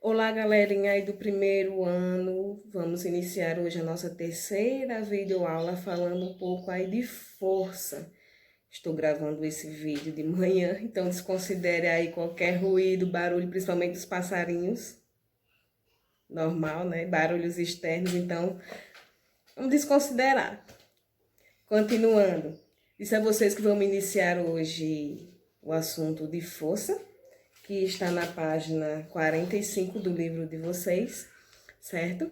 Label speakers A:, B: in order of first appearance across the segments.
A: Olá, galerinha aí do primeiro ano. Vamos iniciar hoje a nossa terceira videoaula falando um pouco aí de força. Estou gravando esse vídeo de manhã, então desconsidere aí qualquer ruído, barulho, principalmente dos passarinhos. Normal, né? Barulhos externos, então vamos desconsiderar. Continuando, disse a vocês que vamos iniciar hoje o assunto de força, que está na página 45 do livro de vocês, certo?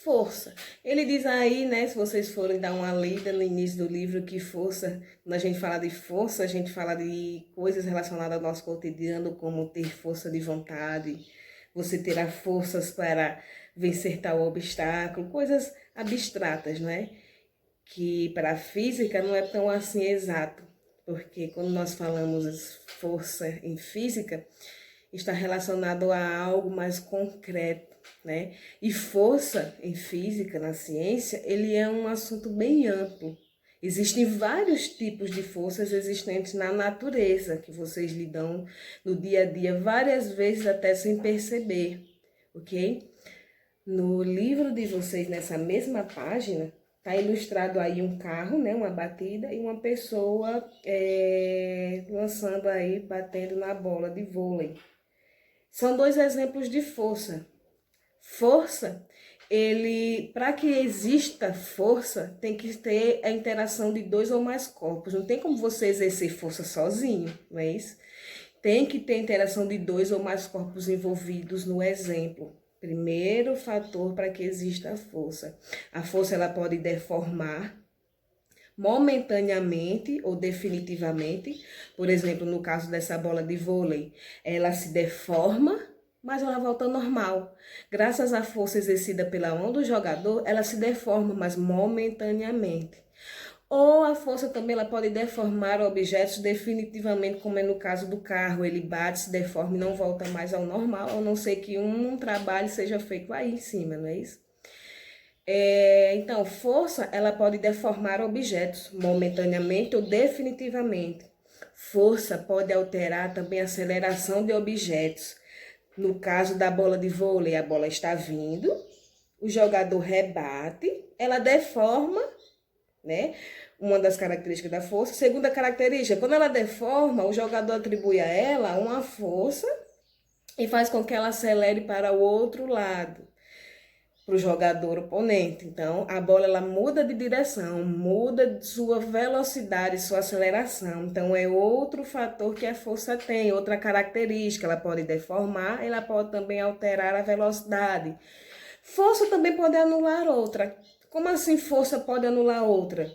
A: Força. Ele diz aí, né, se vocês forem dar uma lida no início do livro, que força, quando a gente fala de força, a gente fala de coisas relacionadas ao nosso cotidiano, como ter força de vontade, você terá forças para vencer tal obstáculo, coisas abstratas, né? Que para a física não é tão assim exato, porque quando nós falamos força em física, está relacionado a algo mais concreto, né? E força em física, na ciência, ele é um assunto bem amplo. Existem vários tipos de forças existentes na natureza, que vocês lidam no dia a dia várias vezes até sem perceber, ok? No livro de vocês, nessa mesma página, está ilustrado aí um carro, né, uma batida, e uma pessoa lançando aí, batendo na bola de vôlei. São dois exemplos de força. Força, para que exista força, tem que ter a interação de dois ou mais corpos. Não tem como você exercer força sozinho, não é isso? Tem que ter interação de dois ou mais corpos envolvidos no exemplo. Primeiro fator para que exista a força. A força ela pode deformar momentaneamente ou definitivamente. Por exemplo, no caso dessa bola de vôlei, ela se deforma, mas ela volta ao normal. Graças à força exercida pela mão do jogador, ela se deforma, mas momentaneamente. Ou a força também ela pode deformar objetos definitivamente, como é no caso do carro. Ele bate, se deforma e não volta mais ao normal, a não ser que um trabalho seja feito aí em cima, não é isso? Então, força ela pode deformar objetos momentaneamente ou definitivamente. Força pode alterar também a aceleração de objetos. No caso da bola de vôlei, a bola está vindo, o jogador rebate, ela deforma, né? Uma das características da força. Segunda característica, quando ela deforma, o jogador atribui a ela uma força e faz com que ela acelere para o outro lado, para o jogador oponente. Então, a bola ela muda de direção, muda de sua velocidade, sua aceleração. Então, é outro fator que a força tem, outra característica. Ela pode deformar, ela pode também alterar a velocidade. Força também pode anular outra. Como assim força pode anular outra?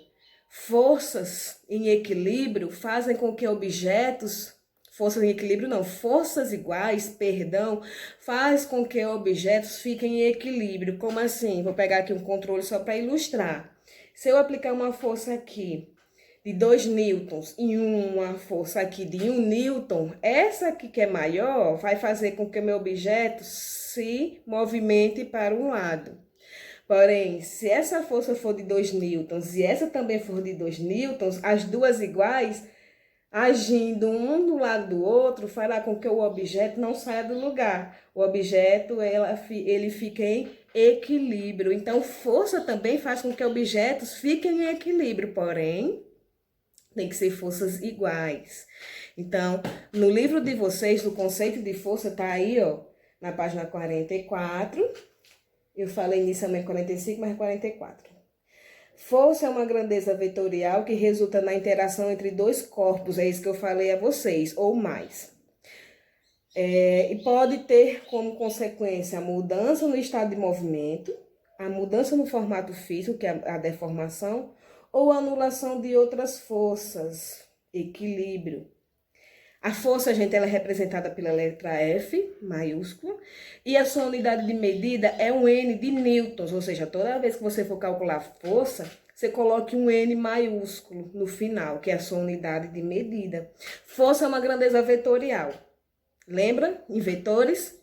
A: Forças em equilíbrio fazem com que objetos, forças em equilíbrio não, forças iguais, perdão, faz com que objetos fiquem em equilíbrio. Como assim? Vou pegar aqui um controle só para ilustrar. Se eu aplicar uma força aqui de 2 newtons e uma força aqui de 1 newton, essa aqui que é maior vai fazer com que o meu objeto se movimente para um lado. Porém, se essa força for de 2 newtons e essa também for de 2 newtons, as duas iguais, agindo um do lado do outro, fará com que o objeto não saia do lugar. O objeto ele fica em equilíbrio. Então, força também faz com que objetos fiquem em equilíbrio, porém, tem que ser forças iguais. Então, no livro de vocês, o conceito de força está aí, ó, na página 44. Eu falei inicialmente 45, mas 44. Força é uma grandeza vetorial que resulta na interação entre dois corpos, é isso que eu falei a vocês, ou mais. E pode ter como consequência a mudança no estado de movimento, a mudança no formato físico, que é a deformação, ou a anulação de outras forças, equilíbrio. A força, gente, ela é representada pela letra F, maiúscula, e a sua unidade de medida é um N de newtons, ou seja, toda vez que você for calcular a força, você coloque um N maiúsculo no final, que é a sua unidade de medida. Força é uma grandeza vetorial. Lembra? Em vetores?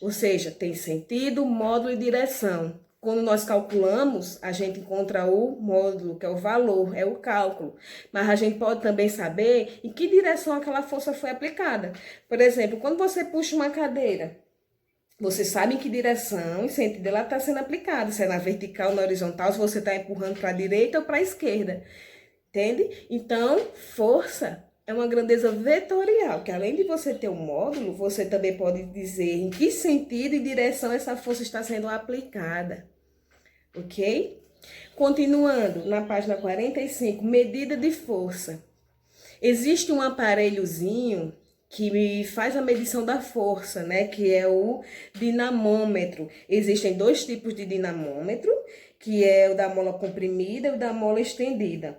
A: Ou seja, tem sentido, módulo e direção. quando nós calculamos, a gente encontra o módulo, que é o valor, é o cálculo. Mas a gente pode também saber em que direção aquela força foi aplicada. Por exemplo, quando você puxa uma cadeira, você sabe em que direção e sentido ela está sendo aplicada. Se é na vertical ou na horizontal, se você está empurrando para a direita ou para a esquerda. Entende? Então, força é uma grandeza vetorial, que além de você ter um módulo, você também pode dizer em que sentido e direção essa força está sendo aplicada. Ok? Continuando, na página 45, medida de força. Existe um aparelhozinho que faz a medição da força, né? Que é o dinamômetro. Existem dois tipos de dinamômetro, que é o da mola comprimida e o da mola estendida.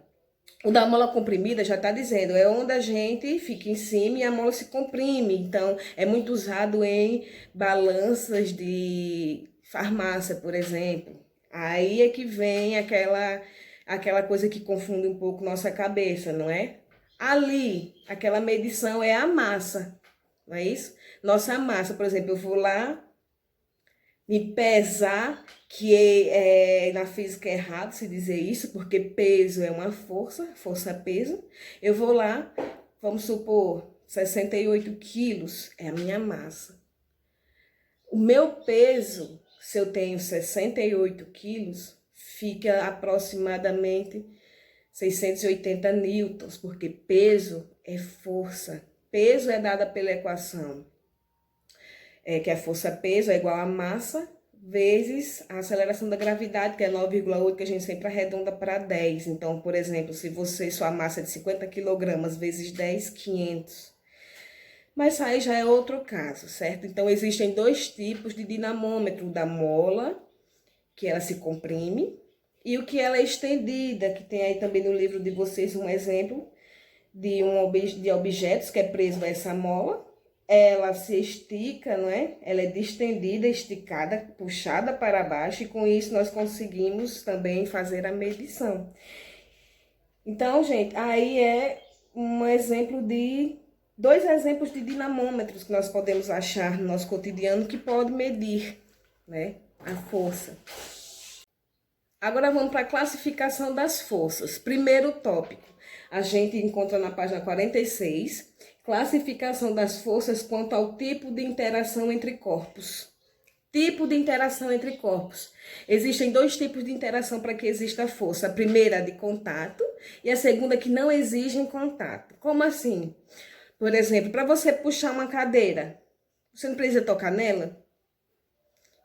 A: O da mola comprimida já está dizendo, é onde a gente fica em cima e a mola se comprime. Então, é muito usado em balanças de farmácia, por exemplo. Aí é que vem aquela coisa que confunde um pouco nossa cabeça, não é? Ali, aquela medição é a massa, não é isso? Nossa massa, por exemplo, eu vou lá me pesar, que na física é errado se dizer isso, porque peso é uma força, força-peso. Eu vou lá, vamos supor, 68 quilos é a minha massa. O meu peso, se eu tenho 68 quilos, fica aproximadamente 680 newtons, porque peso é força. Peso é dada pela equação, que a força-peso é igual a massa vezes a aceleração da gravidade, que é 9,8, que a gente sempre arredonda para 10. Então, por exemplo, se sua massa é de 50 quilogramas vezes 10, 500. Mas aí já é outro caso, certo? Então, existem dois tipos de dinamômetro, da mola, que ela se comprime, e o que ela é estendida, que tem aí também no livro de vocês um exemplo de objetos que é preso a essa mola. Ela se estica, não é? Ela é distendida, esticada, puxada para baixo, e com isso nós conseguimos também fazer a medição. Então, gente, aí é dois exemplos de dinamômetros que nós podemos achar no nosso cotidiano que pode medir, né, a força. Agora vamos para a classificação das forças. Primeiro tópico, a gente encontra na página 46, classificação das forças quanto ao tipo de interação entre corpos. Tipo de interação entre corpos. Existem dois tipos de interação para que exista força. A primeira, de contato, e a segunda, que não exigem contato. Como assim? Por exemplo, para você puxar uma cadeira, você não precisa tocar nela?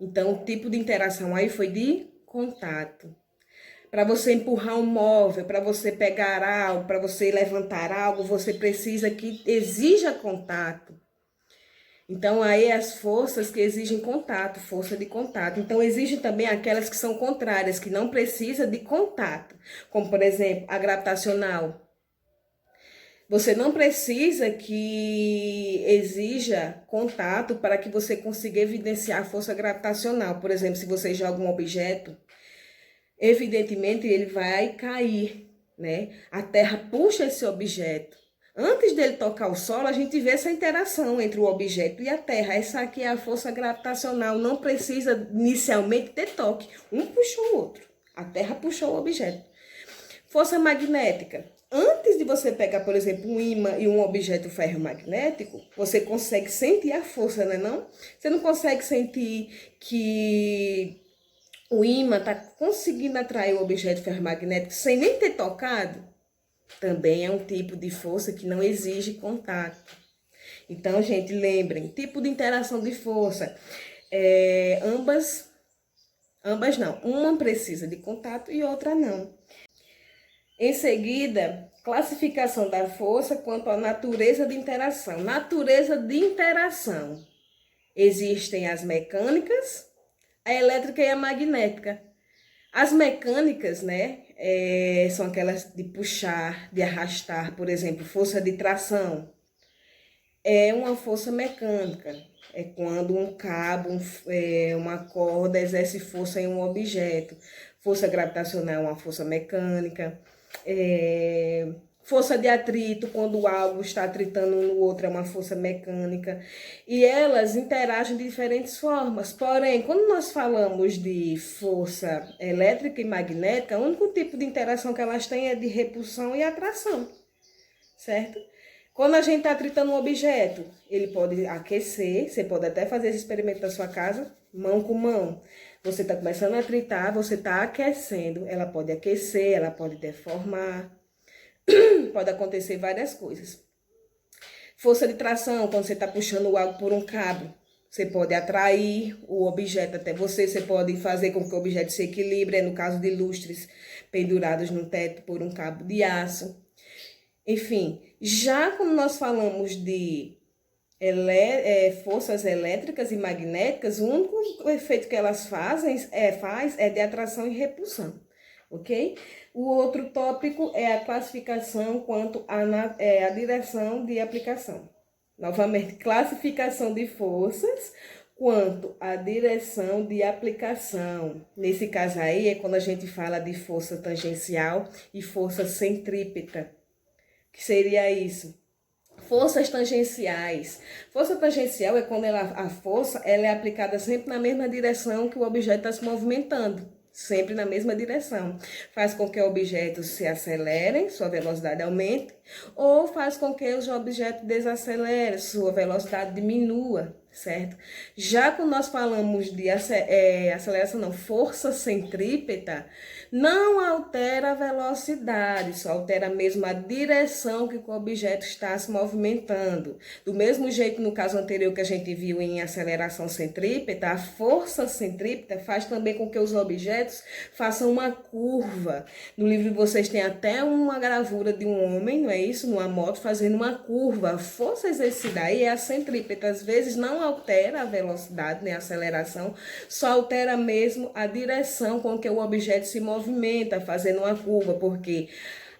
A: Então, o tipo de interação aí foi de contato. Para você empurrar um móvel, para você pegar algo, para você levantar algo, você precisa que exija contato. Então, aí as forças que exigem contato, força de contato. Então, existem também aquelas que são contrárias, que não precisam de contato. Como, por exemplo, a gravitacional. Você não precisa que exija contato para que você consiga evidenciar a força gravitacional. Por exemplo, se você joga um objeto, evidentemente ele vai cair, né? A Terra puxa esse objeto. Antes dele tocar o solo, a gente vê essa interação entre o objeto e a Terra. Essa aqui é a força gravitacional. Não precisa inicialmente ter toque. Um puxou o outro. A Terra puxou o objeto. Força magnética. Antes de você pegar, por exemplo, um ímã e um objeto ferromagnético, você consegue sentir a força, não é não? Você não consegue sentir que o ímã está conseguindo atrair o objeto ferromagnético sem nem ter tocado? Também é um tipo de força que não exige contato. Então, gente, lembrem, tipo de interação de força. Ambas não. Uma precisa de contato e outra não. Em seguida, classificação da força quanto à natureza de interação. Natureza de interação. Existem as mecânicas, a elétrica e a magnética. As mecânicas, né, são aquelas de puxar, de arrastar, por exemplo, força de tração. É uma força mecânica. É quando um cabo, uma corda exerce força em um objeto. Força gravitacional é uma força mecânica. Força de atrito, quando algo está atritando um no outro, é uma força mecânica. E elas interagem de diferentes formas. Porém, quando nós falamos de força elétrica e magnética, o único tipo de interação que elas têm é de repulsão e atração, certo? Quando a gente está atritando um objeto, ele pode aquecer, você pode até fazer esse experimento na sua casa, mão com mão. Você está começando a atritar, você está aquecendo, ela pode aquecer, ela pode deformar, pode acontecer várias coisas. Força de tração, quando você está puxando algo por um cabo, você pode atrair o objeto até você, você pode fazer com que o objeto se equilibre, no caso de lustres pendurados no teto por um cabo de aço. Enfim, já quando nós falamos de forças elétricas e magnéticas, o único efeito que elas fazem é de atração e repulsão, ok? O outro tópico é a classificação quanto à direção de aplicação. Novamente, classificação de forças quanto à direção de aplicação. Nesse caso aí é quando a gente fala de força tangencial e força centrípeta. Que seria isso? Forças tangenciais. Força tangencial é quando a força ela é aplicada sempre na mesma direção que o objeto está se movimentando. Sempre na mesma direção. Faz com que o objeto se acelere, sua velocidade aumente, ou faz com que os objetos desacelerem, sua velocidade diminua, certo? Já quando nós falamos de aceleração, não, força centrípeta, não altera a velocidade, só altera mesmo a direção que o objeto está se movimentando. Do mesmo jeito, no caso anterior que a gente viu em aceleração centrípeta, a força centrípeta faz também com que os objetos façam uma curva. No livro de vocês tem até uma gravura de um homem, não é isso? Numa moto fazendo uma curva. A força exercida aí é a centrípeta. Às vezes não altera a velocidade, nem a aceleração, só altera mesmo a direção com que o objeto se movimenta, fazendo uma curva, porque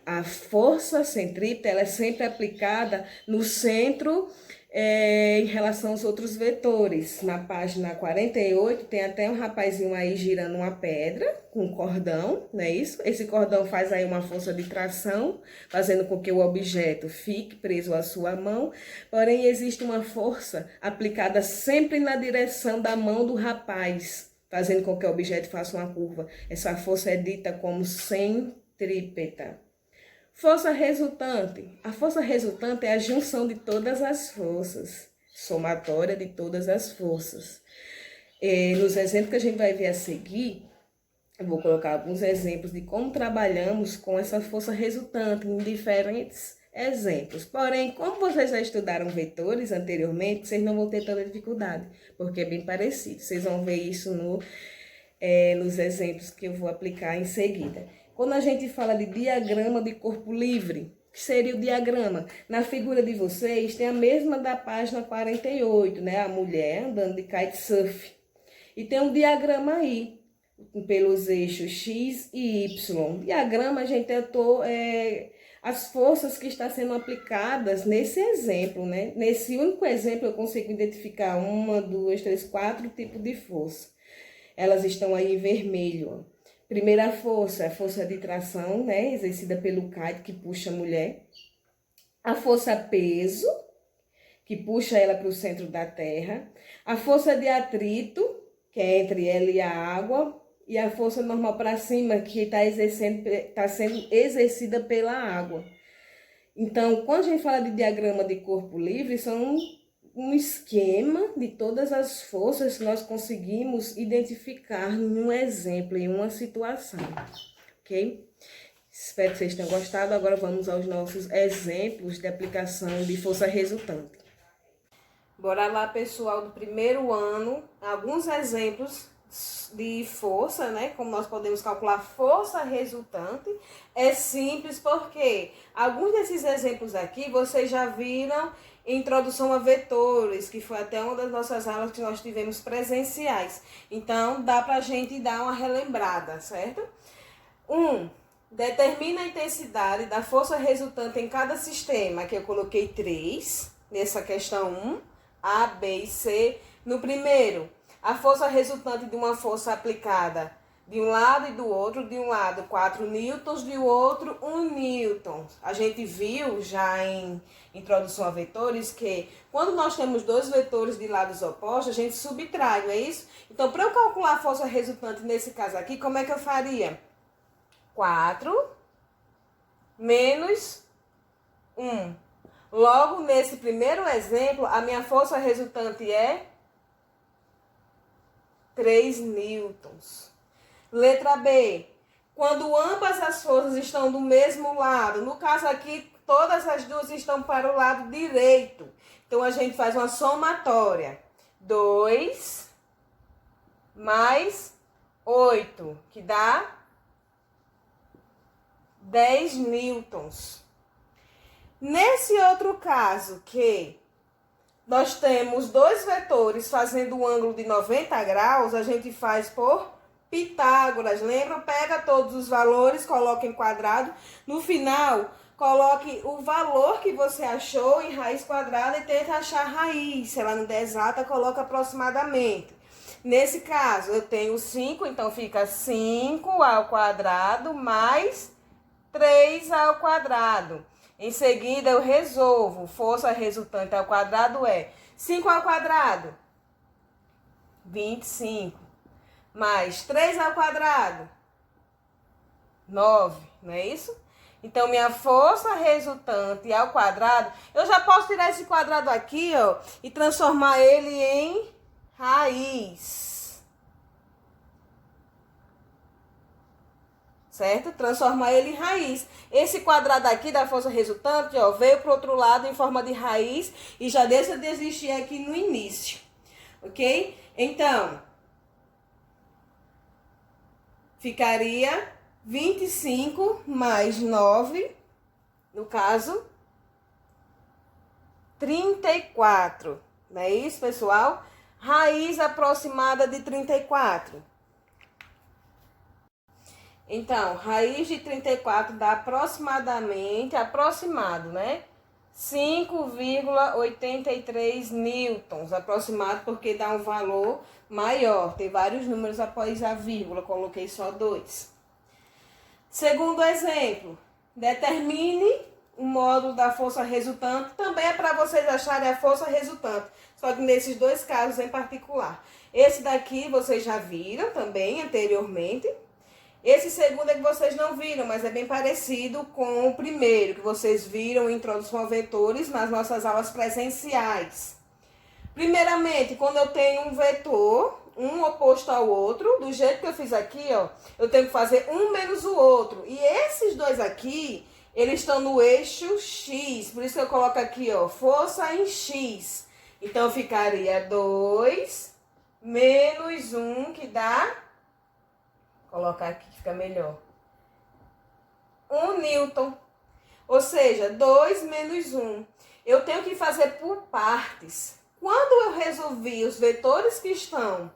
A: a força centrípeta ela é sempre aplicada no centro em relação aos outros vetores. Na página 48 tem até um rapazinho aí girando uma pedra com um cordão, não é isso? Esse cordão faz aí uma força de tração, fazendo com que o objeto fique preso à sua mão, porém existe uma força aplicada sempre na direção da mão do rapaz, fazendo com que o objeto faça uma curva. Essa força é dita como centrípeta. Força resultante. A força resultante é a junção de todas as forças, somatória de todas as forças. Nos exemplos que a gente vai ver a seguir, eu vou colocar alguns exemplos de como trabalhamos com essa força resultante em diferentes exemplos. Porém, como vocês já estudaram vetores anteriormente, vocês não vão ter tanta dificuldade, porque é bem parecido. Vocês vão ver isso nos exemplos que eu vou aplicar em seguida. Quando a gente fala de diagrama de corpo livre, que seria o diagrama? Na figura de vocês tem a mesma da página 48, né? A mulher andando de kitesurf. E tem um diagrama aí, pelos eixos X e Y. Diagrama, a gente tentou as forças que estão sendo aplicadas nesse exemplo, né? Nesse único exemplo eu consigo identificar 1, 2, 3, 4 tipos de força. Elas estão aí em vermelho, ó. Primeira força, a força de tração, né, exercida pelo kite, que puxa a mulher. A força peso, que puxa ela para o centro da terra. A força de atrito, que é entre ela e a água. E a força normal para cima, que está sendo exercida pela água. Então, quando a gente fala de diagrama de corpo livre, são um esquema de todas as forças que nós conseguimos identificar num exemplo, em uma situação, ok? Espero que vocês tenham gostado. Agora vamos aos nossos exemplos de aplicação de força resultante. Bora lá, pessoal do primeiro ano, alguns exemplos de força, né? Como nós podemos calcular força resultante. É simples porque alguns desses exemplos aqui vocês já viram introdução a vetores, que foi até uma das nossas aulas que nós tivemos presenciais. Então, dá pra gente dar uma relembrada, certo? Determina a intensidade da força resultante em cada sistema, que eu coloquei 3, nessa questão 1, A, B e C. No primeiro, a força resultante de uma força aplicada De um lado e do outro, de um lado 4 newtons, de outro 1 newton. A gente viu já em introdução a vetores que quando nós temos dois vetores de lados opostos, a gente subtrai, não é isso? Então, para eu calcular a força resultante nesse caso aqui, como é que eu faria? 4 menos 1. Logo, nesse primeiro exemplo, a minha força resultante é 3 newtons. Letra B. Quando ambas as forças estão do mesmo lado, no caso aqui, todas as duas estão para o lado direito. Então, a gente faz uma somatória. 2 mais 8, que dá 10 newtons. Nesse outro caso, que nós temos dois vetores fazendo um ângulo de 90 graus, a gente faz por Pitágoras. Lembra? Pega todos os valores, coloca em quadrado. No final, coloque o valor que você achou em raiz quadrada e tenta achar a raiz. Se ela não der exata, coloca aproximadamente. Nesse caso, eu tenho 5, então fica 5 ao quadrado mais 3 ao quadrado. Em seguida, eu resolvo. Força resultante ao quadrado é 5 ao quadrado, 25. Mais 3 ao quadrado, 9, não é isso? Então, minha força resultante ao quadrado, eu já posso tirar esse quadrado aqui, ó, e transformar ele em raiz. Certo? Transformar ele em raiz. Esse quadrado aqui da força resultante, ó, veio para o outro lado em forma de raiz e já deixa de existir aqui no início. Ok? Então, ficaria 25 mais 9, no caso, 34. Não é isso, pessoal? Raiz aproximada de 34. Então, raiz de 34 dá aproximadamente, aproximado, né? 5,83 newtons, aproximado porque dá um valor maior. Tem vários números após a vírgula, coloquei só 2. Segundo exemplo, determine o módulo da força resultante. Também é para vocês acharem a força resultante, só que nesses dois casos em particular. Esse daqui vocês já viram também anteriormente. Esse segundo é que vocês não viram, mas é bem parecido com o primeiro, que vocês viram em Introdução a Vetores nas nossas aulas presenciais. Primeiramente, quando eu tenho um vetor, um oposto ao outro, do jeito que eu fiz aqui, ó, eu tenho que fazer um menos o outro. E esses dois aqui, eles estão no eixo X, por isso que eu coloco aqui, ó, força em X. Então, ficaria 2 menos 1, que dá... Colocar aqui que fica melhor. 1 newton. Ou seja, 2 menos 1. Eu tenho que fazer por partes. Quando eu resolvi os vetores que estão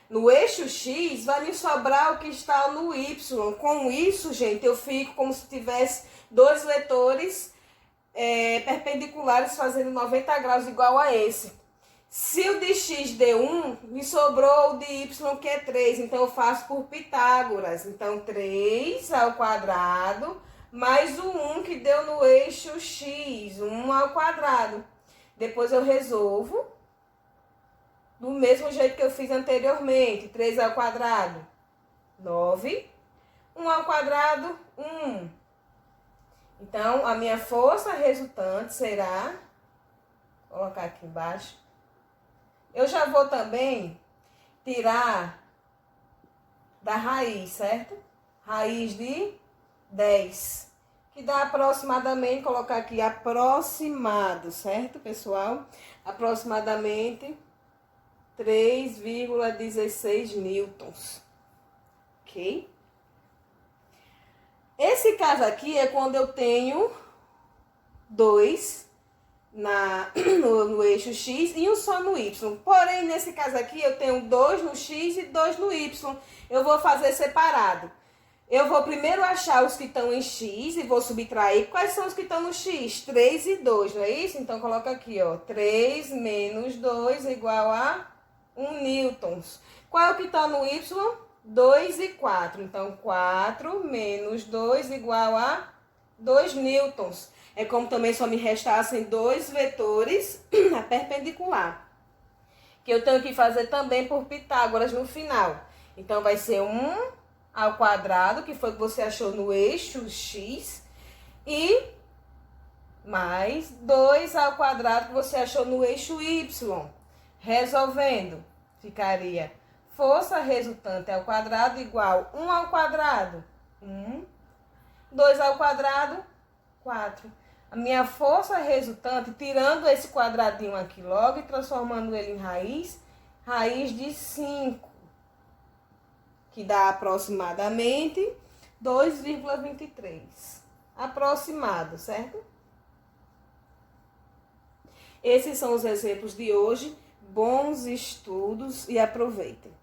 A: no eixo X, vai me sobrar o que está no Y. Com isso, gente, eu fico como se tivesse dois vetores perpendiculares fazendo 90 graus igual a esse. Se o de x deu 1, me sobrou o de y, que é 3. Então, eu faço por Pitágoras. Então, 3 ao quadrado mais o 1 que deu no eixo x, 1 ao quadrado. Depois, eu resolvo do mesmo jeito que eu fiz anteriormente. 3 ao quadrado, 9. 1 ao quadrado, 1. Então, a minha força resultante será... Vou colocar aqui embaixo. Eu já vou também tirar da raiz, certo? Raiz de 10, que dá aproximadamente, colocar aqui aproximado, certo, pessoal? Aproximadamente 3,16 newtons, ok? Esse caso aqui é quando eu tenho 2 no eixo X e um só no Y. Porém, nesse caso aqui, eu tenho 2 no X e 2 no Y. Eu vou fazer separado. Eu vou primeiro achar os que estão em X e vou subtrair. Quais são os que estão no X? 3 e 2, não é isso? Então, coloca aqui, ó. 3 menos 2 igual a 1 newtons. Qual é o que está no Y? 2 e 4. Então, 4 menos 2 igual a 2 newtons. É como também só me restassem dois vetores na perpendicular, que eu tenho que fazer também por Pitágoras no final. Então, vai ser 1 ao quadrado, que foi o que você achou no eixo X, e mais 2 ao quadrado, que você achou no eixo Y. Resolvendo, ficaria força resultante ao quadrado igual 1 ao quadrado, 1. 2 ao quadrado, 4. A minha força resultante, tirando esse quadradinho aqui logo e transformando ele em raiz, raiz de 5, que dá aproximadamente 2,23. Aproximado, certo? Esses são os exemplos de hoje. Bons estudos e aproveitem.